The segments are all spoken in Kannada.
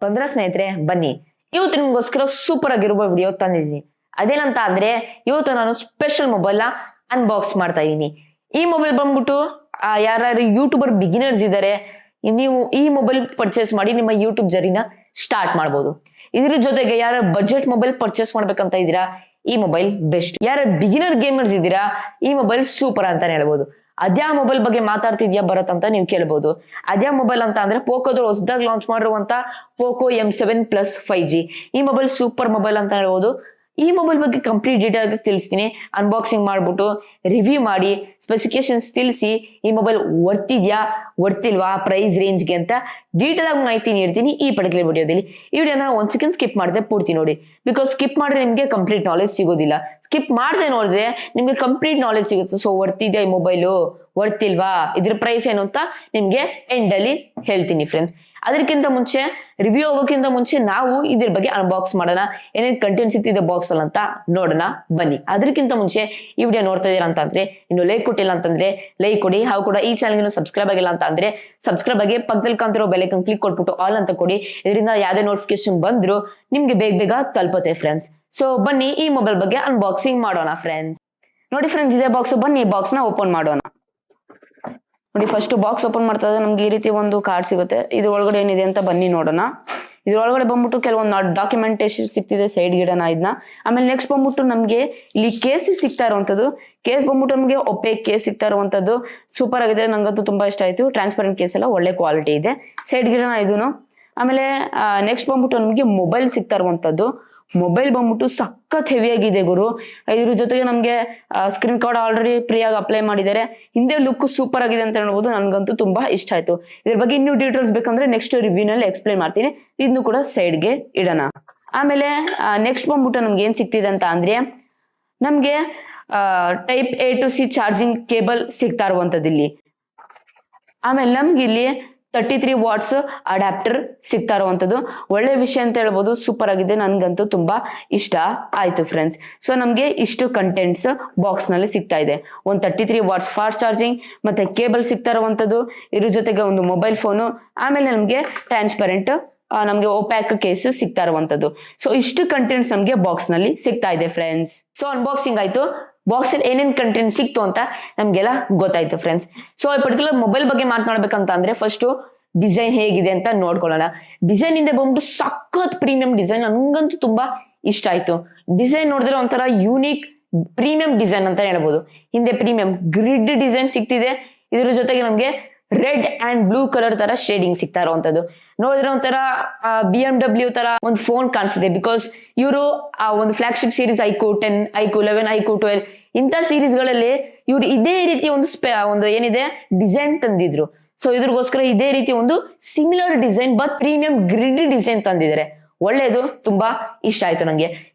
ಬಂದ್ರ ಸ್ನೇಹಿತರೆ ಬನ್ನಿ, ಇವತ್ತು ನಿಮ್ಗೋಸ್ಕರ ಸೂಪರ್ ಆಗಿರುವ ವಿಡಿಯೋ ತಂದಿದ್ದೀನಿ. ಅದೇನಂತ ಅಂದ್ರೆ ಇವತ್ತು ನಾನು ಸ್ಪೆಷಲ್ ಮೊಬೈಲ್ ನ ಅನ್ಬಾಕ್ಸ್ ಮಾಡ್ತಾ ಇದ್ದೀನಿ. ಈ ಮೊಬೈಲ್ ಬಂದ್ಬಿಟ್ಟು ಯಾರು ಯೂಟ್ಯೂಬರ್ ಬಿಗಿನರ್ಸ್ ಇದ್ದಾರೆ, ನೀವು ಈ ಮೊಬೈಲ್ ಪರ್ಚೇಸ್ ಮಾಡಿ ನಿಮ್ಮ ಯೂಟ್ಯೂಬ್ ಜರ್ನಿನ ಸ್ಟಾರ್ಟ್ ಮಾಡಬಹುದು. ಇದ್ರ ಜೊತೆಗೆ ಯಾರ ಬಜೆಟ್ ಮೊಬೈಲ್ ಪರ್ಚೇಸ್ ಮಾಡ್ಬೇಕಂತ ಇದ್ದೀರಾ, ಈ ಮೊಬೈಲ್ ಬೆಸ್ಟ್. ಯಾರ ಬಿಗಿನರ್ ಗೇಮರ್ಸ್ ಇದ್ದೀರಾ, ಈ ಮೊಬೈಲ್ ಸೂಪರ್ ಅಂತಾನೆ ಹೇಳ್ಬೋದು. ಅದ್ಯಾ ಮೊಬೈಲ್ ಬಗ್ಗೆ ಮಾತಾಡ್ತಿದ್ಯಾ ಭರತ್ ಅಂತ ನೀವು ಕೇಳ್ಬಹುದು. ಅದ್ಯಾ ಮೊಬೈಲ್ ಅಂತ ಅಂದ್ರೆ ಪೋಕೋದ್ರು ಹೊಸದಾಗಿ ಲಾಂಚ್ ಮಾಡಿರುವಂತ ಪೋಕೋ M7 Plus 5G. ಈ ಮೊಬೈಲ್ ಸೂಪರ್ ಮೊಬೈಲ್ ಅಂತ ಹೇಳ್ಬೋದು. ಈ ಮೊಬೈಲ್ ಬಗ್ಗೆ ಕಂಪ್ಲೀಟ್ ಡೀಟೇಲ್ ಆಗಿ ತಿಳಿಸ್ತೀನಿ. ಅನ್ಬಾಕ್ಸಿಂಗ್ ಮಾಡ್ಬಿಟ್ಟು ರಿವ್ಯೂ ಮಾಡಿ ಸ್ಪೆಸಿಫಿಕೇಶನ್ಸ್ ತಿಳಿಸಿ ಈ ಮೊಬೈಲ್ ವರ್ತಿದ್ಯಾ ವರ್ತಿಲ್ವಾ ಪ್ರೈಸ್ ರೇಂಜ್ಗೆ ಅಂತ ಡೀಟೇಲ್ ಆಗಿ ಮಾಹಿತಿ ನೀಡ್ತೀನಿ ಈ ಪರ್ಟಿಕ್ಯುಲರ್ ವಿಡಿಯೋದಲ್ಲಿ. ಈ ವಿಡಿಯೋನ ಒಂದ್ ಸೆಕೆಂಡ್ ಸ್ಕಿಪ್ ಮಾಡದೆ ಪೂರ್ತಿ ನೋಡಿ, ಬಿಕಾಸ್ ಸ್ಕಿಪ್ ಮಾಡಿದ್ರೆ ನಿಮ್ಗೆ ಕಂಪ್ಲೀಟ್ ನಾಲೆಜ್ ಸಿಗೋದಿಲ್ಲ. ಸ್ಕಿಪ್ ಮಾಡದೆ ನೋಡಿದ್ರೆ ನಿಮ್ಗೆ ಕಂಪ್ಲೀಟ್ ನಾಲೆಜ್ ಸಿಗುತ್ತೆ. ಸೊ ವರ್ತಿದ್ಯಾ ಈ ಮೊಬೈಲು ವರ್ತಿಲ್ವಾ, ಇದ್ರ ಪ್ರೈಸ್ ಏನು ಅಂತ ನಿಮ್ಗೆ ಎಂಡ್ ಅಲ್ಲಿ ಹೇಳ್ತೀನಿ ಫ್ರೆಂಡ್ಸ್. ಅದಕ್ಕಿಂತ ಮುಂಚೆ ರಿವ್ಯೂ ಹೋಗೋಕ್ಕಿಂತ ಮುಂಚೆ ನಾವು ಇದ್ರ ಬಗ್ಗೆ ಅನ್ಬಾಕ್ಸ್ ಮಾಡೋಣ, ಏನೇನ್ ಕಂಟೆಂಟ್ಸ್ ಇತ್ತಿದೆ ಬಾಕ್ಸ್ ಅಲ್ಲಿ ಅಂತ ನೋಡೋಣ ಬನ್ನಿ. ಅದಕ್ಕಿಂತ ಮುಂಚೆ ಈ ವಿಡಿಯೋ ನೋಡ್ತಾ ಇದೀರಾ ಅಂತಂದ್ರೆ ಇನ್ನು ಲೈಕ್ ಕೊಟ್ಟಿಲ್ಲ ಅಂತಂದ್ರೆ ಲೈಕ್ ಕೊಡಿ. ಹಾಗೂ ಕೂಡ ಈ ಚಾನಲ್ಗೆ ಸಬ್ಸ್ಕ್ರೈಬ್ ಆಗಿಲ್ಲ ಅಂತ ಅಂದ್ರೆ ಸಬ್ಸ್ಕ್ರೈಬ್ ಆಗಿ ಪಕ್ಕದಲ್ಲಿ ಕಾಣ್ತಿರೋ ಬೆಲ್ ಐಕಾನ್ ಕ್ಲಿಕ್ ಕೊಟ್ಬಿಟ್ಟು ಆಲ್ ಅಂತ ಕೊಡಿ. ಇದರಿಂದ ಯಾವ್ದೇ ನೋಟಿಫಿಕೇಶನ್ ಬಂದ್ರು ನಿಮ್ಗೆ ಬೇಗ ತಲುಪುತ್ತೆ ಫ್ರೆಂಡ್ಸ್. ಸೊ ಬನ್ನಿ ಈ ಮೊಬೈಲ್ ಬಗ್ಗೆ ಅನ್ಬಾಕ್ಸಿಂಗ್ ಮಾಡೋಣ ಫ್ರೆಂಡ್ಸ್. ನೋಡಿ ಫ್ರೆಂಡ್ಸ್, ಇದೇ ಬಾಕ್ಸ್. ಬನ್ನಿ ಬಾಕ್ಸ್ ನ ಓಪನ್ ಮಾಡೋಣ. ನೋಡಿ, ಫಸ್ಟ್ ಬಾಕ್ಸ್ ಓಪನ್ ಮಾಡ್ತಾ ಇದ್ರೆ ನಮ್ಗೆ ಈ ರೀತಿ ಒಂದು ಕಾರ್ಡ್ ಸಿಗುತ್ತೆ. ಇದ್ರ ಒಳಗಡೆ ಏನಿದೆ ಅಂತ ಬನ್ನಿ ನೋಡೋಣ. ಇದ್ರ ಒಳಗಡೆ ಬಂದ್ಬಿಟ್ಟು ಕೆಲವೊಂದು ಡಾಕ್ಯುಮೆಂಟೇಶನ್ ಸಿಗ್ತಿದೆ, ಸೈಡ್ ಗಿಡನ ಇದನ್ನ. ಆಮೇಲೆ ನೆಕ್ಸ್ಟ್ ಬಂದ್ಬಿಟ್ಟು ನಮ್ಗೆ ಇಲ್ಲಿ ಕೇಸ್ ಸಿಗ್ತಾ ಇರುವಂತದ್ದು. ಕೇಸ್ ಬಂದ್ಬಿಟ್ಟು ನಮಗೆ ಒಪೇಕ್ ಕೇಸ್ ಸಿಗ್ತಾ ಇರುವಂತದ್ದು ಸೂಪರ್ ಆಗಿದೆ, ನಂಗಂತೂ ತುಂಬಾ ಇಷ್ಟ ಆಯ್ತು. ಟ್ರಾನ್ಸ್ಪರೆಂಟ್ ಕೇಸ್ ಎಲ್ಲ ಒಳ್ಳೆ ಕ್ವಾಲಿಟಿ ಇದೆ, ಸೈಡ್ ಗಿಡನ ಇದೂನು. ಆಮೇಲೆ ನೆಕ್ಸ್ಟ್ ಬಂದ್ಬಿಟ್ಟು ನಮ್ಗೆ ಮೊಬೈಲ್ ಸಿಗ್ತಾ ಇರುವಂತದ್ದು. ಮೊಬೈಲ್ ಬಂದ್ಬಿಟ್ಟು ಸಖತ್ ಹೆವಿ ಆಗಿದೆ ಗುರು. ಇದ್ರ ಜೊತೆಗೆ ನಮ್ಗೆ ಸ್ಕ್ರೀನ್ ಕಾರ್ಡ್ ಆಲ್ರೆಡಿ ಫ್ರೀಯಾಗಿ ಅಪ್ಲೈ ಮಾಡಿದ್ದಾರೆ. ಹಿಂದೆ ಲುಕ್ ಸೂಪರ್ ಆಗಿದೆ ಅಂತ ಹೇಳ್ಬೋದು, ನನ್ಗಂತೂ ತುಂಬಾ ಇಷ್ಟ ಆಯ್ತು. ಇದ್ರ ಬಗ್ಗೆ ಇನ್ನೂ ಡೀಟೇಲ್ಸ್ ಬೇಕಂದ್ರೆ ನೆಕ್ಸ್ಟ್ ರಿವ್ಯೂ ನಲ್ಲಿ ಎಕ್ಸ್ಪ್ಲೈನ್ ಮಾಡ್ತೀನಿ, ಇದನ್ನು ಕೂಡ ಸೈಡ್ಗೆ ಇಡೋಣ. ಆಮೇಲೆ ನೆಕ್ಸ್ಟ್ ಬಂದ್ಬಿಟ್ಟು ನಮ್ಗೆ ಏನ್ ಸಿಗ್ತಿದೆ ಅಂತ ಅಂದ್ರೆ ನಮ್ಗೆ type A to C charging cable ಸಿಗ್ತಾ ಇರುವಂತದ್ದು ಇಲ್ಲಿ. ಆಮೇಲೆ ನಮ್ಗೆ ಇಲ್ಲಿ 33 ವಾಟ್ಸ್ ಅಡ್ಯಾಪ್ಟರ್ ಸಿಗ್ತಾ ಇರುವಂತದ್ದು ಒಳ್ಳೆ ವಿಷಯ ಅಂತ ಹೇಳ್ಬೋದು. ಸೂಪರ್ ಆಗಿದೆ, ನನ್ಗಂತೂ ತುಂಬಾ ಇಷ್ಟ ಆಯ್ತು ಫ್ರೆಂಡ್ಸ್. ಸೊ ನಮ್ಗೆ ಇಷ್ಟು ಕಂಟೆಂಟ್ಸ್ ಬಾಕ್ಸ್ ನಲ್ಲಿ ಸಿಗ್ತಾ ಇದೆ. ಒಂದು 33 ವಾಟ್ಸ್ ಫಾಸ್ಟ್ ಚಾರ್ಜಿಂಗ್, ಮತ್ತೆ ಕೇಬಲ್ ಸಿಗ್ತಾ ಇರುವಂತದ್ದು, ಇದ್ರ ಜೊತೆಗೆ ಒಂದು ಮೊಬೈಲ್ ಫೋನು, ಆಮೇಲೆ ನಮ್ಗೆ ಟ್ರಾನ್ಸ್ಪರೆಂಟ್ ನಮ್ಗೆ ಓಪ್ಯಾಕ್ ಕೇಸ್ ಸಿಗ್ತಾ ಇರುವಂತದ್ದು. ಸೊ ಇಷ್ಟು ಕಂಟೆಂಟ್ಸ್ ನಮ್ಗೆ ಬಾಕ್ಸ್ ನಲ್ಲಿ ಸಿಗ್ತಾ ಇದೆ ಫ್ರೆಂಡ್ಸ್. ಸೊ ಅನ್ಬಾಕ್ಸಿಂಗ್ ಆಯ್ತು, ಬಾಕ್ಸ್ ಅಲ್ಲಿ ಏನೇನ್ ಕಂಟೆಂಟ್ ಸಿಕ್ತು ಅಂತ ನಮ್ಗೆಲ್ಲ ಗೊತ್ತಾಯ್ತು ಫ್ರೆಂಡ್ಸ್. ಸೊ ಈ ಪರ್ಟಿಕ್ಯುಲರ್ ಮೊಬೈಲ್ ಬಗ್ಗೆ ಮಾತನಾಡ್ಬೇಕಂತ ಅಂದ್ರೆ ಫಸ್ಟ್ ಡಿಸೈನ್ ಹೇಗಿದೆ ಅಂತ ನೋಡ್ಕೊಳ್ಳೋಣ. ಡಿಸೈನ್ ಇಂದ ಬಂದ್ಬಿಟ್ಟು ಸಖತ್ ಪ್ರೀಮಿಯಂ ಡಿಸೈನ್, ನನ್ಗಂತೂ ತುಂಬಾ ಇಷ್ಟ ಆಯ್ತು. ಡಿಸೈನ್ ನೋಡಿದ್ರೆ ಒಂಥರ ಯೂನಿಕ್ ಪ್ರೀಮಿಯಂ ಡಿಸೈನ್ ಅಂತ ಹೇಳ್ಬೋದು. ಹಿಂದೆ ಪ್ರೀಮಿಯಂ ಗ್ರಿಡ್ ಡಿಸೈನ್ ಸಿಗ್ತಿದೆ, ಇದ್ರ ಜೊತೆಗೆ ನಮ್ಗೆ ರೆಡ್ ಅಂಡ್ ಬ್ಲೂ ಕಲರ್ ತರ ಶೇಡಿಂಗ್ ಸಿಗ್ತಾ ಇರುವಂತದ್ದು. ನೋಡಿದ್ರೆ ಒಂಥರ BMW ತರ ಒಂದು ಫೋನ್ ಕಾಣಿಸಿದೆ, ಬಿಕಾಸ್ ಇವರು ಆ ಒಂದು flagship series iQOO 10, iQOO 11, iQOO 12 ಇಂಥ ಸೀರೀಸ್ ಗಳಲ್ಲಿ ಇವ್ರು ಇದೇ ರೀತಿ ಒಂದು ಏನಿದೆ ಡಿಸೈನ್ ತಂದಿದ್ರು. ಸೊ ಇದ್ರಗೋಸ್ಕರ ಇದೇ ರೀತಿ ಒಂದು similar design but premium grid design ತಂದಿದ್ದಾರೆ. ಒಳ್ಳೇದು, ತುಂಬಾ ಇಷ್ಟ ಆಯ್ತು ನಂಗೆ.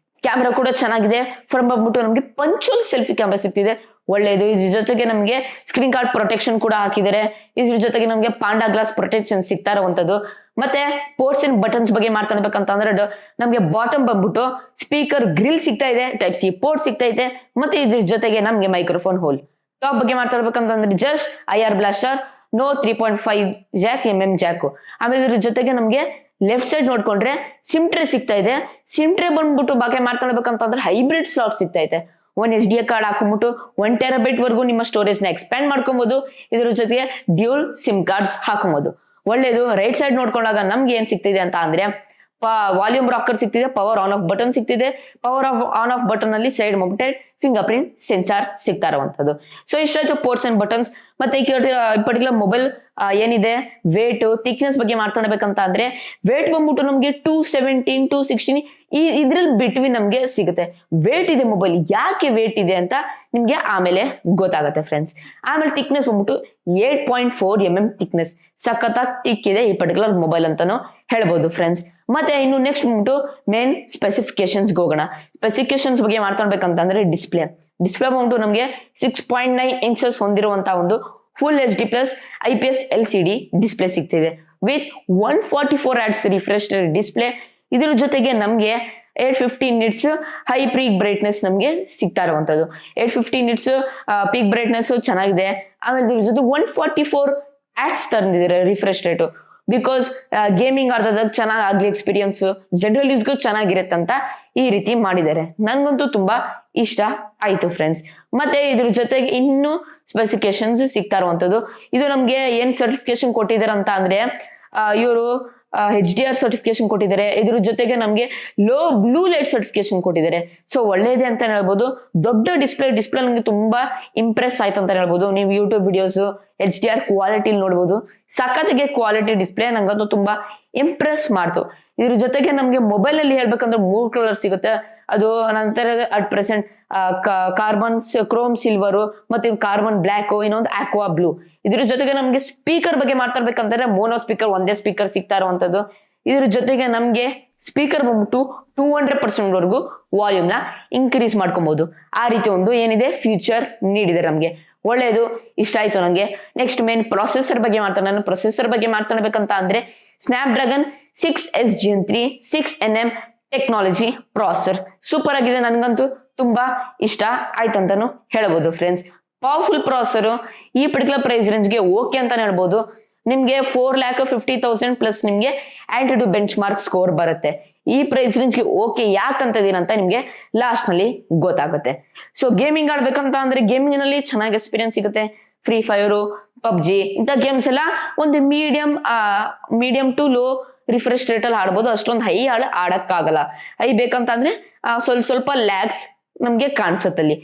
ಕ್ಯಾಮ್ರಾ ಕೂಡ ಚೆನ್ನಾಗಿದೆ. ಫ್ರಂಟ್ ಬಂದ್ಬಿಟ್ಟು ನಮ್ಗೆ ಪಂಚುವಲ್ ಸೆಲ್ಫಿ ಕ್ಯಾಮ್ರಾ ಸಿಗ್ತಿದೆ, ಒಳ್ಳೇದು. ಇದ್ರ ಜೊತೆಗೆ ನಮ್ಗೆ ಸ್ಕ್ರೀನ್ ಕಾರ್ಡ್ ಪ್ರೊಟೆಕ್ಷನ್ ಕೂಡ ಹಾಕಿದ್ದಾರೆ. ಇದ್ರ ಜೊತೆಗೆ ನಮ್ಗೆ ಪಾಂಡಾ ಗ್ಲಾಸ್ ಪ್ರೊಟೆಕ್ಷನ್ ಸಿಗ್ತಾ ಇರುವಂತದ್ದು. ಮತ್ತೆ ಪೋರ್ಟ್ಸ್ ಅಂಡ್ ಬಟನ್ಸ್ ಬಗ್ಗೆ ಮಾತಾಡ್ಬೇಕಂತಂದ್ರೆ ನಮ್ಗೆ ಬಾಟಮ್ ಬಂದ್ಬಿಟ್ಟು ಸ್ಪೀಕರ್ ಗ್ರಿಲ್ ಸಿಗ್ತಾ ಇದೆ, ಟೈಪ್ ಸಿ ಪೋರ್ಟ್ ಸಿಗ್ತಾ ಇದೆ, ಮತ್ತೆ ಇದ್ರ ಜೊತೆಗೆ ನಮ್ಗೆ ಮೈಕ್ರೋಫೋನ್ ಹೋಲ್. ಟಾಪ್ ಬಗ್ಗೆ ಮಾತಾಡ್ಬೇಕಂತಂದ್ರೆ just IR blaster, no 3.5 jack, jack. ಆಮೇಲೆ ಇದ್ರ ಜೊತೆಗೆ ನಮ್ಗೆ ಲೆಫ್ಟ್ ಸೈಡ್ ನೋಡ್ಕೊಂಡ್ರೆ ಸಿಮ್ ಟ್ರೇ ಸಿಗ್ತಾ ಇದೆ. ಸಿಮ್ ಟ್ರೇ ಬಂದ್ಬಿಟ್ಟು ಬಗ್ಗೆ ಮಾತಾಡ್ಬೇಕಂತಂದ್ರೆ ಹೈಬ್ರಿಡ್ ಸ್ಲಾಟ್ ಸಿಗ್ತಾ ಇದೆ. 1 SDA ಕಾರ್ಡ್ ಹಾಕೊಂಡ್ಬಿಟ್ಟು 1 TB ವರೆಗೂ ನಿಮ್ಮ ಸ್ಟೋರೇಜ್ ನ ಎಕ್ಸ್ಪ್ಯಾಂಡ್ ಮಾಡ್ಕೊಬಹುದು. ಇದ್ರ ಜೊತೆಗೆ ಡ್ಯೂಲ್ ಸಿಮ್ ಕಾರ್ಡ್ಸ್ ಹಾಕೊಬಹುದು, ಒಳ್ಳೇದು. ರೈಟ್ ಸೈಡ್ ನೋಡ್ಕೊಂಡಾಗ ನಮ್ಗೆ ಏನ್ ಸಿಗ್ತಿದೆ ಅಂತ ಅಂದ್ರೆ ವಾಲ್ಯೂಮ್ ರಾಕರ್ ಸಿಗ್ತಿದೆ, ಪವರ್ ಆನ್ ಆಫ್ ಬಟನ್ ಸಿಗ್ತಿದೆ. ಪವರ್ ಆನ್ ಆಫ್ ಬಟನ್ ಅಲ್ಲಿ side mounted fingerprint sensor ಸಿಗ್ತಾ ಇರುವಂತದ್ದು. ಸೊ ಇಷ್ಟಾಯ್ತು ಪೋರ್ಟ್ಸ್ ಅಂಡ್ ಬಟನ್ಸ್. ಮತ್ತೆ ಈ ಪರ್ಟಿಕ್ಯುಲರ್ ಮೊಬೈಲ್ ಏನಿದೆ ವೇಟ್ ಥಿಕ್ನೆಸ್ ಬಗ್ಗೆ ಮಾತಾಡ್ಬೇಕಂತ ಅಂದ್ರೆ ವೇಟ್ ಬಂದ್ಬಿಟ್ಟು ನಮ್ಗೆ 217, 216 ಇದ್ರಲ್ಲಿ ಬಿಟ್ವೀನ್ ನಮ್ಗೆ ಸಿಗುತ್ತೆ. ವೇಟ್ ಇದೆ ಮೊಬೈಲ್, ಯಾಕೆ ವೇಟ್ ಇದೆ ಅಂತ ನಿಮ್ಗೆ ಆಮೇಲೆ ಗೊತ್ತಾಗುತ್ತೆ ಫ್ರೆಂಡ್ಸ್. ಆಮೇಲೆ ಥಿಕ್ನೆಸ್ ಬಂದ್ಬಿಟ್ಟು 8.4 mm ಥಿಕ್ನೆಸ್, ಸಖತ್ತಾಗಿ ಥಿಕ್ ಇದೆ ಈ ಪರ್ಟಿಕ್ಯುಲರ್ ಮೊಬೈಲ್ ಅಂತಾನು ಹೇಳ್ಬೋದು ಫ್ರೆಂಡ್ಸ್. ಮತ್ತೆ ಇನ್ನು ನೆಕ್ಸ್ಟ್ ಬಂದ್ಬಿಟ್ಟು ಮೇನ್ ಸ್ಪೆಸಿಫಿಕೇಶನ್ಸ್ ಹೋಗೋಣ. ಸ್ಪೆಸಿಫಿಕೇಶನ್ಸ್ ಬಗ್ಗೆ ಮಾತಾಡ್ಬೇಕಂತಂದ್ರೆ ಡಿಸ್ಪ್ಲೇ ಬಂದ್ಬಿಟ್ಟು ನಮ್ಗೆ 6.9 ಇಂಚಸ್ ಹೊಂದಿರುವಂತಹ ಒಂದು full HD+ IPS LCD display ಸಿಗ್ತಿದೆ ವಿತ್ 144 Hz ರಿಫ್ರೆಶ್ ಡಿಸ್ಪ್ಲೇ. ಇದ್ರ ಜೊತೆಗೆ ನಮ್ಗೆ 850 nits ಹೈ ಪೀಕ್ ಬ್ರೈಟ್ನೆಸ್ ನಮ್ಗೆ ಸಿಗ್ತಾ ಇರುವಂತದ್ದು. 850 nits ಪೀಕ್ ಬ್ರೈಟ್ನೆಸ್ ಚೆನ್ನಾಗಿದೆ. ಆಮೇಲೆ ಇದ್ರ ಜೊತೆ 144 Hz ತಂದಿದ್ದಾರೆ ರಿಫ್ರೆಶ್ ರೇಟ್. ಬಿಕಾಸ್ ಗೇಮಿಂಗ್ ಆಡ್ದಾಗ ಚೆನ್ನಾಗ್ ಆಗ್ಲಿ ಎಕ್ಸ್ಪೀರಿಯನ್ಸ್, ಜನರಲ್ ಯೂಸ್ಗೂ ಚೆನ್ನಾಗಿರುತ್ತೆ ಅಂತ ಈ ರೀತಿ ಮಾಡಿದ್ದಾರೆ. ನನ್ಗಂತೂ ತುಂಬಾ ಇಷ್ಟ ಆಯ್ತು ಫ್ರೆಂಡ್ಸ್. ಮತ್ತೆ ಇದ್ರ ಜೊತೆಗೆ ಇನ್ನೂ ಸ್ಪೆಸಿಫಿಕೇಶನ್ಸ್ ಸಿಗ್ತಾ ಇರುವಂತದ್ದು, ಇದು ನಮ್ಗೆ ಏನ್ ಸರ್ಟಿಫಿಕೇಶನ್ ಕೊಟ್ಟಿದ್ದಾರೆ ಅಂತ ಅಂದ್ರೆ ಇವರು HDR ಸರ್ಟಿಫಿಕೇಶನ್ ಕೊಟ್ಟಿದ್ದಾರೆ. ಇದ್ರ ಜೊತೆಗೆ ನಮ್ಗೆ ಲೋ ಬ್ಲೂ ಲೈಟ್ ಸರ್ಟಿಫಿಕೇಶನ್ ಕೊಟ್ಟಿದ್ದಾರೆ. ಸೊ ಒಳ್ಳೇದೇ ಅಂತ ಹೇಳ್ಬೋದು. ದೊಡ್ಡ ಡಿಸ್ಪ್ಲೇ ನಮ್ಗೆ ತುಂಬಾ ಇಂಪ್ರೆಸ್ ಆಯ್ತು ಅಂತ ಹೇಳ್ಬೋದು. ನೀವು ಯೂಟ್ಯೂಬ್ ವಿಡಿಯೋಸ್ HDR ಕ್ವಾಲಿಟಿ ನೋಡ್ಬೋದು. ಸಖತ್ತಿಗೆ ಕ್ವಾಲಿಟಿ ಡಿಸ್ಪ್ಲೇ ನಂಗಂತೂ ತುಂಬಾ ಇಂಪ್ರೆಸ್ ಮಾಡ್ತು. ಇದ್ರ ಜೊತೆಗೆ ನಮ್ಗೆ ಮೊಬೈಲ್ ಅಲ್ಲಿ ಹೇಳ್ಬೇಕಂದ್ರೆ 3 ಕಲರ್ ಸಿಗುತ್ತೆ. ಅದು ನಂತರ at present carbon Chrome silver ಮತ್ತೆ ಕಾರ್ಬನ್ ಬ್ಲಾಕ್, ಇನ್ನೊಂದು ಆಕ್ವಾ ಬ್ಲೂ. ಇದ್ರ ಜೊತೆಗೆ ನಮ್ಗೆ ಸ್ಪೀಕರ್ ಬಗ್ಗೆ ಮಾತಾಡ್ಬೇಕಂದ್ರೆ ಮೋನೋ ಸ್ಪೀಕರ್, ಒಂದೇ ಸ್ಪೀಕರ್ ಸಿಗ್ತಾ ಇರುವಂತದ್ದು. ಇದ್ರ ಜೊತೆಗೆ ನಮ್ಗೆ ಸ್ಪೀಕರ್ ಬಂದ್ಬಿಟ್ಟು 200% ವರೆಗೂ ವಾಲ್ಯೂಮ್ ನ ಇನ್ಕ್ರೀಸ್ ಮಾಡ್ಕೊಬಹುದು. ಆ ರೀತಿ ಒಂದು ಏನಿದೆ ಫ್ಯೂಚರ್ ನೀಡಿದ್ದಾರೆ ನಮ್ಗೆ. ಒಳ್ಳೇದು, ಇಷ್ಟ ಆಯ್ತು ನಂಗೆ. ನೆಕ್ಸ್ಟ್ ಮೇನ್ ಪ್ರೊಸೆಸರ್ ಬಗ್ಗೆ ನಾನು ಪ್ರೊಸೆಸರ್ ಬಗ್ಗೆ ಮಾತಾಡ್ಬೇಕಂತ ಅಂದ್ರೆ Snapdragon 6S Gen 3 6nm technology processor super ಆಗಿದೆ. ನನ್ಗಂತೂ ತುಂಬಾ ಇಷ್ಟ ಆಯ್ತಂತಾನು ಹೇಳ್ಬೋದು ಫ್ರೆಂಡ್ಸ್. ಪವರ್ಫುಲ್ ಪ್ರಾಸೆಸರ್ ಈ ಪರ್ಟಿಕ್ಯುಲರ್ ಪ್ರೈಸ್ ರೇಂಜ್ಗೆ ಓಕೆ ಅಂತಾನೆ ಹೇಳ್ಬೋದು. ನಿಮ್ಗೆ 4,50,000 ಪ್ಲಸ್ ನಿಮ್ಗೆ ಆಂಟಿಟ್ಯೂ ಬೆಂಚ್ ಮಾರ್ಕ್ ಸ್ಕೋರ್ ಬರುತ್ತೆ. ಈ ಪ್ರೈಸ್ ರೇಂಜ್ಗೆ ಓಕೆ ಯಾಕಂತ ಇದೀನಂತ ನಿಮ್ಗೆ ಲಾಸ್ಟ್ ನಲ್ಲಿ ಗೊತ್ತಾಗುತ್ತೆ. ಸೊ ಗೇಮಿಂಗ್ ಆಡ್ಬೇಕಂತ ಅಂದ್ರೆ ಗೇಮಿಂಗ್ ನಲ್ಲಿ ಚೆನ್ನಾಗಿ ಎಕ್ಸ್ಪೀರಿಯನ್ಸ್ ಸಿಗುತ್ತೆ. ಫ್ರೀ ಫೈರ್, ಪಬ್ಜಿ ಇಂಥ ಗೇಮ್ಸ್ ಎಲ್ಲ ಒಂದು medium to low refresh rate ಅಲ್ಲಿ ಆಡ್ಬೋದು. ಅಷ್ಟೊಂದು ಹೈ ಆಡಕ್ಕಾಗಲ್ಲ. ಹೈ ಬೇಕಂತ ಅಂದ್ರೆ ಸ್ವಲ್ಪ ಲ್ಯಾಗ್ಸ್ ನಮ್ಗೆ ಕಾಣಿಸುತ್ತಲ್ಲಿ.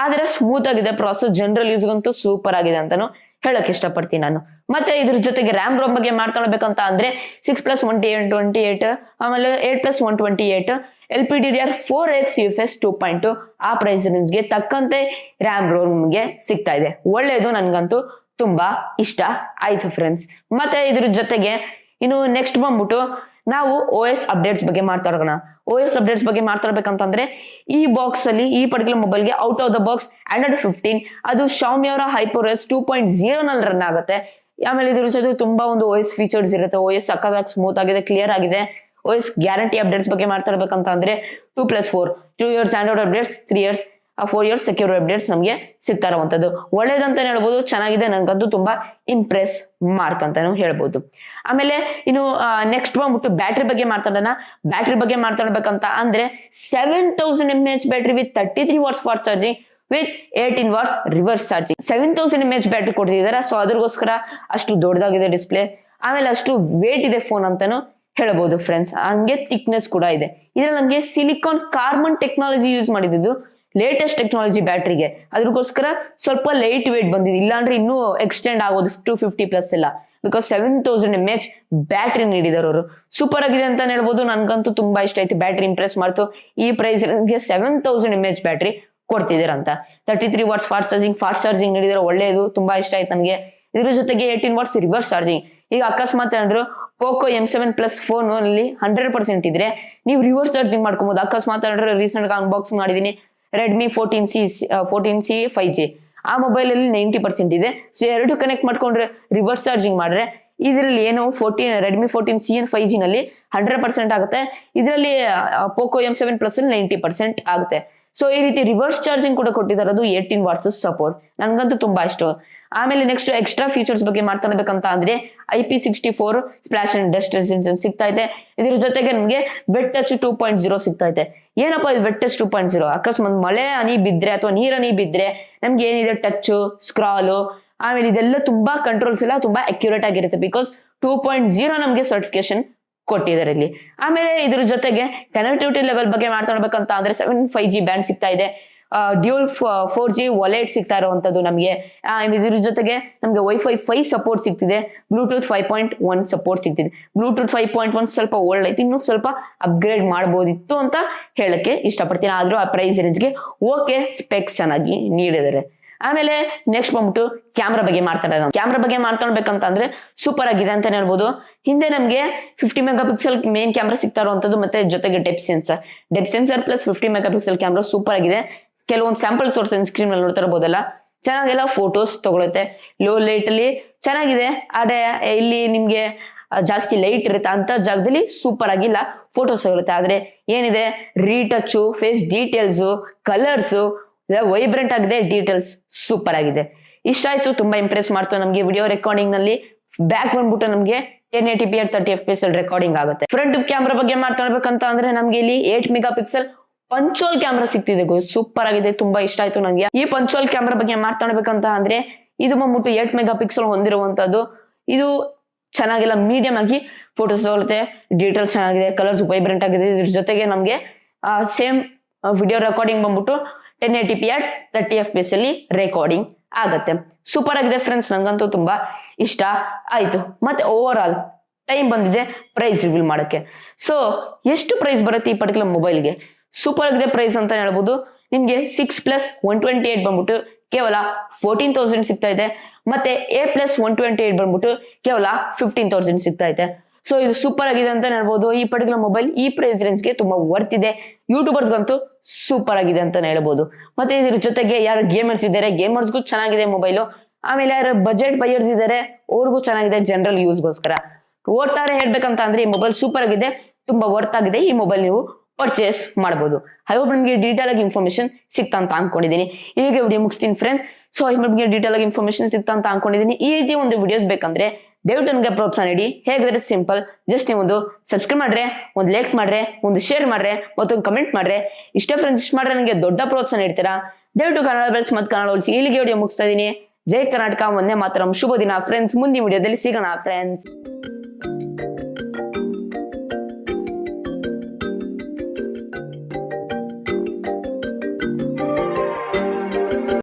ಆದ್ರೆ ಸ್ಮೂತ್ ಆಗಿದೆ ಪ್ರಾಸೆಸ್. ಜನರಲ್ ಯೂಸ್ಗಂತೂ ಸೂಪರ್ ಆಗಿದೆ ಅಂತಾನು ಹೇಳಕ್ ಇಷ್ಟಪಡ್ತೀನಿ ನಾನು. ಮತ್ತೆ ಇದ್ರ ಜೊತೆಗೆ ರ್ಯಾಮ್ ಬಗ್ಗೆ ಮಾತಾಡ್ಬೇಕಂತ ಅಂದ್ರೆ 6+128 ಆಮೇಲೆ 8+128 LPDDR4X UFS 2.2 ಆ ಪ್ರೈಸ್ ರೇಂಜ್ಗೆ ತಕ್ಕಂತೆ ರ್ಯಾಮ್ ಗೆ ಸಿಗ್ತಾ ಇದೆ. ಒಳ್ಳೇದು, ನನ್ಗಂತೂ ತುಂಬಾ ಇಷ್ಟ ಆಯ್ತು ಫ್ರೆಂಡ್ಸ್. ಮತ್ತೆ ಇದ್ರ ಜೊತೆಗೆ ಇನ್ನು ನೆಕ್ಸ್ಟ್ ಬಂದ್ಬಿಟ್ಟು ನಾವು OS ಅಪ್ಡೇಟ್ಸ್ ಬಗ್ಗೆ ಮಾತಾಡೋಣ. OS ಅಪ್ಡೇಟ್ಸ್ ಬಗ್ಗೆ ಮಾತಾಡ್ಬೇಕಂತಂದ್ರೆ ಈ ಬಾಕ್ಸ್ ಅಲ್ಲಿ ಈ ಪರ್ಟಿಕ್ಯುಲರ್ ಮೊಬೈಲ್ಗೆ out of the box Android 15 ಅದು Xiaomi ಅವರ HyperOS 2.0 ನಲ್ಲಿ ರನ್ ಆಗುತ್ತೆ. ಆಮೇಲೆ ಇದ್ರ ಜೊತೆ ತುಂಬಾ ಒಂದು OS ಫೀಚರ್ಸ್ ಇರುತ್ತೆ. OS ಸಕ್ಕತ್ತಾಗಿ ಸ್ಮೂತ್ ಆಗಿದೆ, ಕ್ಲಿಯರ್ ಆಗಿದೆ. OS ಗ್ಯಾರಂಟಿ ಅಪ್ಡೇಟ್ಸ್ ಬಗ್ಗೆ ಮಾತಾಡ್ಬೇಕಂತ ಅಂದ್ರೆ 2+4 2 years Android updates, 3 years 4 years secure updates ನಮ್ಗೆ ಸಿಗ್ತಾ ಇರುವಂತದ್ದು. ಒಳ್ಳೇದಂತಾನೆ ಹೇಳ್ಬೋದು, ಚೆನ್ನಾಗಿದೆ. ನನ್ಗಂತೂ ತುಂಬಾ ಇಂಪ್ರೆಸ್ ಮಾಡ್ತಂತಾನು ಹೇಳ್ಬೋದು. ಆಮೇಲೆ ಇನ್ನು ನೆಕ್ಸ್ಟ್ ಬಂದ್ಬಿಟ್ಟು ಬ್ಯಾಟ್ರಿ ಬಗ್ಗೆ ಮಾತಾಡೋಣ. ಬ್ಯಾಟ್ರಿ ಬಗ್ಗೆ ಮಾತಾಡ್ಬೇಕಂತ ಅಂದ್ರೆ 7000 mAh battery with 33 watts fast charging with 18 watts reverse charging. 7000 mAh battery ಕೊಡ್ತಿದ್ದಾರೆ. ಸೊ ಅದಕ್ಕೋಸ್ಕರ ಅಷ್ಟು ದೊಡ್ಡದಾಗಿದೆ ಡಿಸ್ಪ್ಲೇ. ಆಮೇಲೆ ಅಷ್ಟು ವೇಟ್ ಇದೆ ಫೋನ್ ಅಂತಾನು ಹೇಳ್ಬೋದು ಫ್ರೆಂಡ್ಸ್. ಹಂಗೆ ಥಿಕ್ನೆಸ್ ಕೂಡ ಇದೆ. ಇದ್ರಲ್ಲಿ ನಮ್ಗೆ ಸಿಲಿಕಾನ್ ಕಾರ್ಬನ್ ಟೆಕ್ನಾಲಜಿ ಯೂಸ್ ಮಾಡಿದ್ದು, ಲೇಟೆಸ್ಟ್ ಟೆಕ್ನಾಲಜಿ ಬ್ಯಾಟ್ರಿಗೆ. ಅದಕ್ಕೋಸ್ಕರ ಸ್ವಲ್ಪ ಲೈಟ್ ವೇಟ್ ಬಂದಿದೆ. ಇಲ್ಲಾಂದ್ರೆ ಇನ್ನೂ ಎಕ್ಸ್ಟೆಂಡ್ ಆಗೋದು 250+ ಎಲ್ಲ. ಬಿಕಾಸ್ 7000 mAh ಬ್ಯಾಟ್ರಿ ನೀಡಿದಾರೆ ಅವರು. ಸೂಪರ್ ಆಗಿದೆ ಅಂತ ಹೇಳ್ಬೋದು. ನನ್ಗಂತೂ ತುಂಬಾ ಇಷ್ಟ ಆಯ್ತು. ಬ್ಯಾಟ್ರಿ ಇಂಪ್ರೆಸ್ ಮಾಡ್ತು. ಈ ಪ್ರೈಸ್ ಗೆ 7000 mAh ಬ್ಯಾಟ್ರಿ ಕೊಡ್ತಿದಾರೆ ಅಂತ. 33 watts ಫಾಸ್ಟ್ ಚಾರ್ಜಿಂಗ್ ನೀಡಿದಾರೆ. ಒಳ್ಳೆಯದು, ತುಂಬಾ ಇಷ್ಟ ಆಯ್ತು ನನಗೆ. ಇದ್ರ ಜೊತೆಗೆ 18 watts ರಿವರ್ಸ್ ಚಾರ್ಜಿಂಗ್. ಈಗ ಅಕಸ್ಮಾತ್ ಏನಾದ್ರು ಪೋಕೋ M7 Plus ಫೋನ್ ಅಲ್ಲಿ 100% ಇದ್ರೆ ನೀವು ರಿವರ್ಸ್ ಚಾರ್ಜಿಂಗ್ ಮಾಡ್ಕೊಬಹುದು. ಅಕಸ್ಮಾತ್ ಏನಾದ್ರು ರೀಸೆಂಟ್ ಅನ್ಬಾಕ್ಸಿಂಗ್ ಮಾಡಿದೀನಿ Redmi 14C 5G ಆ ಮೊಬೈಲ್ ಅಲ್ಲಿ 90% ಇದೆ. ಸೊ ಎರಡು ಕನೆಕ್ಟ್ ಮಾಡ್ಕೊಂಡ್ರೆ ರಿವರ್ಸ್ ಚಾರ್ಜಿಂಗ್ ಮಾಡ್ರೆ ಇದರಲ್ಲಿ ಏನು Redmi 14C 5G ನಲ್ಲಿ 100% ಆಗುತ್ತೆ. ಇದರಲ್ಲಿ ಪೋಕೋ M7 Plus ಅಲ್ಲಿ 90% ಆಗುತ್ತೆ. ಸೊ ಈ ರೀತಿ ರಿವರ್ಸ್ ಚಾರ್ಜಿಂಗ್ ಕೂಡ ಕೊಟ್ಟಿದ್ದಾರೆ. ಅದು 18 watts ಸಪೋರ್ಟ್. ನನ್ಗಂತೂ ತುಂಬಾ ಇಷ್ಟ. ಆಮೇಲೆ ನೆಕ್ಸ್ಟ್ ಎಕ್ಸ್ಟ್ರಾ ಫೀಚರ್ಸ್ ಬಗ್ಗೆ ಮಾತಾಡ್ಬೇಕಂತ ಅಂದ್ರೆ IP64 splash and dust resistance ಸಿಗ್ತಾ ಇದೆ. ಇದ್ರ ಜೊತೆಗೆ ನಮ್ಗೆ ವೆಟ್ ಟಚ್ 2.0 ಸಿಗ್ತಾ ಇದೆ. ಏನಪ್ಪ ಇದು ವೆಟ್ ಟಚ್ 2.0? ಅಕಸ್ಮಾತ್ ಮಳೆ ಹನಿ ಬಿದ್ರೆ ಅಥವಾ ನೀರ್ ಹನಿ ಬಿದ್ರೆ ನಮ್ಗೆ ಏನಿದೆ ಟಚ್, ಸ್ಕ್ರಾಲು, ಆಮೇಲೆ ಇದೆಲ್ಲ ತುಂಬಾ ಕಂಟ್ರೋಲ್ಸ್ ಎಲ್ಲ ತುಂಬಾ ಅಕ್ಯುರೇಟ್ ಆಗಿರುತ್ತೆ. ಬಿಕಾಸ್ 2.0 ನಮ್ಗೆ ಸರ್ಟಿಫಿಕೇಶನ್ ಕೊಟ್ಟಿದ್ದಾರೆ ಇಲ್ಲಿ. ಆಮೇಲೆ ಇದ್ರ ಜೊತೆಗೆ ಕನೆಕ್ಟಿವಿಟಿ ಲೆವೆಲ್ ಬಗ್ಗೆ ಮಾತಾಡ್ಬೇಕಂತ ಅಂದ್ರೆ 5G ಬ್ಯಾಂಡ್ ಸಿಗ್ತಾ ಇದೆ. ಡ್ಯೂಲ್ 4G ವಾಲೆಟ್ ಸಿಗ್ತಾ ಇರುವಂತದ್ದು ನಮ್ಗೆ. ಇದ್ರ ಜೊತೆಗೆ ನಮ್ಗೆ Wi-Fi 5 ಸಪೋರ್ಟ್ ಸಿಗ್ತಿದೆ. ಬ್ಲೂಟೂತ್ 5.1 ಸಪೋರ್ಟ್ ಸಿಗ್ತಿದೆ. ಬ್ಲೂಟೂತ್ 5.1 ಸ್ವಲ್ಪ ಓಲ್ಡ್ ಐತಿ, ಇನ್ನೂ ಸ್ವಲ್ಪ ಅಪ್ಗ್ರೇಡ್ ಮಾಡ್ಬೋದಿತ್ತು ಅಂತ ಹೇಳಕ್ಕೆ ಇಷ್ಟಪಡ್ತೀನಿ. ಆದ್ರೂ ಆ ಪ್ರೈಸ್ ರೇಂಜ್ಗೆ ಓಕೆ, ಸ್ಪೆಕ್ಸ್ ಚೆನ್ನಾಗಿ ನೀಡಿದ್ದಾರೆ. ಆಮೇಲೆ ನೆಕ್ಸ್ಟ್ ಬಂದ್ಬಿಟ್ಟು ಕ್ಯಾಮ್ರಾ ಬಗ್ಗೆ ಮಾತಾಡೋಣ. ಕ್ಯಾಮ್ರಾ ಬಗ್ಗೆ ಮಾತಾಡ್ಬೇಕಂತ ಅಂದ್ರೆ ಸೂಪರ್ ಆಗಿದೆ ಅಂತಾನೆ ಹೇಳ್ಬೋದು. ಹಿಂದೆ ನಮ್ಗೆ 50 MP ಮೇನ್ ಕ್ಯಾಮ್ರಾ ಸಿಗ್ತಾ ಇರುವಂತದ್ದು, ಮತ್ತೆ ಜೊತೆಗೆ depth sensor plus 50 MP camera super ಆಗಿದೆ. ಕೆಲವೊಂದು ಸ್ಯಾಂಪಲ್ ಸೋರ್ಸ್ ಸ್ಕ್ರೀನ್ ಅಲ್ಲಿ ನೋಡ್ತಾ ಇರಬಹುದಲ್ಲ, ಚೆನ್ನಾಗೆಲ್ಲ ಫೋಟೋಸ್ ತಗೊಳುತ್ತೆ. ಲೋ ಲೈಟ್ ಅಲ್ಲಿ ಚೆನ್ನಾಗಿದೆ. ಆದ್ರೆ ಇಲ್ಲಿ ನಿಮ್ಗೆ ಜಾಸ್ತಿ ಲೈಟ್ ಇರುತ್ತೆ ಅಂತ ಜಾಗದಲ್ಲಿ ಸೂಪರ್ ಆಗಿಲ್ಲ ಫೋಟೋಸ್ ತಗೊಳುತ್ತೆ. ಆದ್ರೆ ಏನಿದೆ retouch, face details, colours vibrant ಆಗಿದೆ. ಡೀಟೇಲ್ಸ್ ಸೂಪರ್ ಆಗಿದೆ. ಇಷ್ಟ ಆಯ್ತು, ತುಂಬಾ ಇಂಪ್ರೆಸ್ ಮಾಡ್ತು ನಮ್ಗೆ. ವಿಡಿಯೋ ರೆಕಾರ್ಡಿಂಗ್ ನಲ್ಲಿ ಬ್ಯಾಕ್ ಬಂದ್ಬಿಟ್ಟು ನಮ್ಗೆ 1080p at 30fps ರೆಕಾರ್ಡಿಂಗ್ ಆಗುತ್ತೆ. ಫ್ರಂಟ್ ಕ್ಯಾಮ್ರಾ ಬಗ್ಗೆ ಮಾತಾಡ್ಬೇಕಂತ ಅಂದ್ರೆ ನಮ್ಗೆ ಇಲ್ಲಿ 8 ಮೆಗಾ ಪಿಕ್ಸೆಲ್ ಪಂಚೋಲ್ ಕ್ಯಾಮ್ರಾ ಸಿಗ್ತಿದೆ. ಸೂಪರ್ ಆಗಿದೆ, ತುಂಬಾ ಇಷ್ಟ ಆಯ್ತು ನನಗೆ. ಈ ಪಂಚೋಲ್ ಕ್ಯಾಮ್ರಾ ಬಗ್ಗೆ ಮಾತಾಡ್ಬೇಕಂತ ಅಂದ್ರೆ ಇದು ಬಂದ್ಬಿಟ್ಟು 8 ಮೆಗಾ ಪಿಕ್ಸೆಲ್ ಹೊಂದಿರುವಂತದ್ದು. ಇದು ಚೆನ್ನಾಗಿಲ್ಲ, ಮೀಡಿಯಂ ಆಗಿ ಫೋಟೋಸ್ ತಗೊಳುತ್ತೆ, ಡೀಟೇಲ್ಸ್ ಚೆನ್ನಾಗಿದೆ, ಕಲರ್ಸ್ ವೈಬ್ರೆಂಟ್ ಆಗಿದೆ. ಇದ್ರ ಜೊತೆಗೆ ನಮ್ಗೆ ಸೇಮ್ ವಿಡಿಯೋ ರೆಕಾರ್ಡಿಂಗ್ ಬಂದ್ಬಿಟ್ಟು 1080p at 30fps ಅಲ್ಲಿ ರೆಕಾರ್ಡಿಂಗ್ ಆಗತ್ತೆ. ಸೂಪರ್ ಆಗಿದೆ ಫ್ರೆಂಡ್ಸ್, ನಂಗಂತೂ ತುಂಬಾ ಇಷ್ಟ ಆಯ್ತು. ಮತ್ತೆ ಓವರ್ ಆಲ್ ಟೈಮ್ ಬಂದಿದೆ ಪ್ರೈಸ್ ರಿವೀಲ್ ಮಾಡಕ್ಕೆ. ಸೊ ಎಷ್ಟು ಪ್ರೈಸ್ ಬರುತ್ತೆ ಈ ಪರ್ಟಿಕ್ಯುಲರ್ ಮೊಬೈಲ್ಗೆ? ಸೂಪರ್ ಆಗಿದೆ ಪ್ರೈಸ್ ಅಂತ ಹೇಳ್ಬೋದು. ನಿಮ್ಗೆ 6+128 ಬಂದ್ಬಿಟ್ಟು ಕೇವಲ 14,000 ಸಿಗ್ತಾ ಇದೆ. ಮತ್ತೆ A+128 ಬಂದ್ಬಿಟ್ಟು ಕೇವಲ 15,000 ಸಿಗ್ತಾ ಇದೆ. ಸೊ ಇದು ಸೂಪರ್ ಆಗಿದೆ ಅಂತ ಹೇಳ್ಬೋದು. ಈ ಪರ್ಟಿಕ್ಯುಲರ್ ಮೊಬೈಲ್ ಈ ಪ್ರೈಸ್ ರೇಂಜ್ಗೆ ತುಂಬಾ ವರ್ತ್ ಇದೆ. ಯೂಟ್ಯೂಬರ್ಸ್ಗಂತೂ ಸೂಪರ್ ಆಗಿದೆ ಅಂತ ಹೇಳ್ಬೋದು. ಮತ್ತೆ ಇದ್ರ ಜೊತೆಗೆ ಯಾರು ಗೇಮರ್ಸ್ ಇದ್ದಾರೆ, ಗೇಮರ್ಸ್ಗೂ ಚೆನ್ನಾಗಿದೆ ಮೊಬೈಲು. ಆಮೇಲೆ ಯಾರು ಬಜೆಟ್ ಬೈಯರ್ಸ್ ಇದ್ದಾರೆ ಅವ್ರಿಗೂ ಚೆನ್ನಾಗಿದೆ, ಜನರಲ್ ಯೂಸ್ಗೋಸ್ಕರ. ಒಟ್ಟಾರೆ ಹೇಳ್ಬೇಕಂತ ಅಂದ್ರೆ ಈ ಮೊಬೈಲ್ ಸೂಪರ್ ಆಗಿದೆ, ತುಂಬಾ ವರ್ತ್ ಆಗಿದೆ. ಈ ಮೊಬೈಲ್ ನೀವು ಪರ್ಚೇಸ್ ಮಾಡಬಹುದು. ಐ ಹೋಪ್ ನಿಮಗೆ ಡೀಟೇಲ್ ಆಗಿ ಇನ್ಫಾರ್ಮೇಶನ್ ಸಿಗ್ತಾ ಅಂತ ಅನ್ಕೊಂಡಿದ್ದೀನಿ. ಇಲ್ಲಿಗೆ ವಿಡಿಯೋ ಮುಗಿಸ್ತೀನಿ ಫ್ರೆಂಡ್ಸ್. ಸೊ ಈ ನಿಮಗೆ ಡೀಟೇಲ್ ಆಗಿ ಇನ್ಫಾರ್ಮೇಶನ್ ಸಿಗ್ತಾ ಅಂತ ಅನ್ಕೊಂಡಿದ್ದೀನಿ. ಈ ರೀತಿ ಒಂದು ವಿಡಿಯೋಸ್ ಬೇಕಂದ್ರೆ ದಯವಿಟ್ಟು ನನಗೆ ಪ್ರೋತ್ಸಾಹ ನೀಡಿ. ಹೇಗಿದ್ರೆ ಸಿಂಪಲ್, ಜಸ್ಟ್ ನೀವು ಒಂದು ಸಬ್ಸ್ಕ್ರೈಬ್ ಮಾಡ್ರೆ, ಒಂದು ಲೈಕ್ ಮಾಡ್ರೆ, ಒಂದು ಶೇರ್ ಮಾಡ್ರೆ, ಮತ್ತೊಂದು ಕಮೆಂಟ್ ಮಾಡ್ರೆ, ಇಷ್ಟೇ ಫ್ರೆಂಡ್ಸ್. ಇಷ್ಟ ಮಾಡ್ರೆ ನನಗೆ ದೊಡ್ಡ ಪ್ರೋತ್ಸಾಹ ನೀಡ್ತೀರಾ. ದಯವಿಟ್ಟು ಕನ್ನಡ ಬೆಲ್ಸ್ ಮತ್ತು ಕನ್ನಡ ಉಳಿಸಿ. ಇಲ್ಲಿಗೆ ವಿಡಿಯೋ ಮುಗಿಸ್ತಾ ಇದ್ದೀನಿ. ಜೈ ಕರ್ನಾಟಕ, ಒಂದೇ ಮಾತರಂ. ಶುಭ ದಿನ ಫ್ರೆಂಡ್ಸ್. ಮುಂದಿನ ವಿಡಿಯೋದಲ್ಲಿ ಸಿಗೋಣ ಫ್ರೆಂಡ್ಸ್.